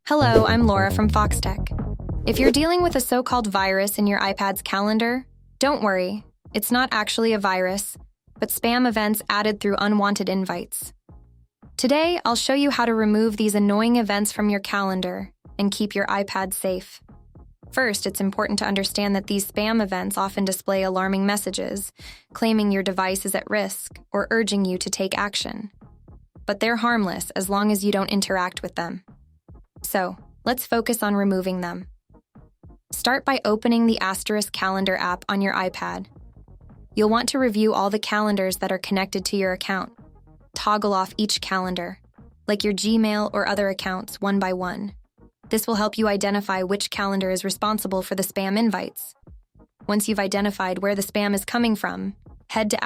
Hello, I'm Laura from Foxtecc. If you're dealing with a so-called virus in your iPad's calendar, don't worry. It's not actually a virus, but spam events added through unwanted invites. Today, I'll show you how to remove these annoying events from your calendar and keep your iPad safe. First, it's important to understand that these spam events often display alarming messages, claiming your device is at risk or urging you to take action. But they're harmless as long as you don't interact with them. So, let's focus on removing them. Start by opening the *calendar app on your iPad. You'll want to review all the calendars that are connected to your account. Toggle off each calendar, like your Gmail or other accounts, one by one. This will help you identify which calendar is responsible for the spam invites. Once you've identified where the spam is coming from, head to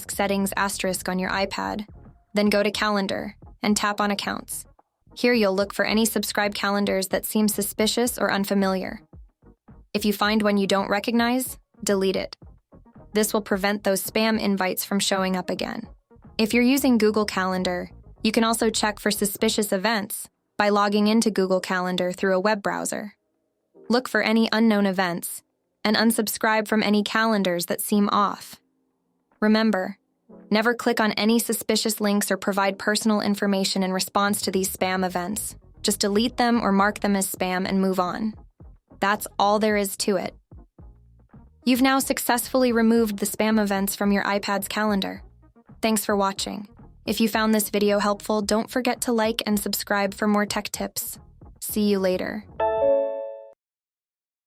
*settings* on your iPad, then go to Calendar and tap on Accounts. Here you'll look for any subscribed calendars that seem suspicious or unfamiliar. If you find one you don't recognize, delete it. This will prevent those spam invites from showing up again. If you're using Google Calendar, you can also check for suspicious events by logging into Google Calendar through a web browser. Look for any unknown events and unsubscribe from any calendars that seem off. Remember, never click on any suspicious links or provide personal information in response to these spam events. Just delete them or mark them as spam and move on. That's all there is to it. You've now successfully removed the spam events from your iPad's calendar. Thanks for watching. If you found this video helpful, don't forget to like and subscribe for more tech tips. See you later.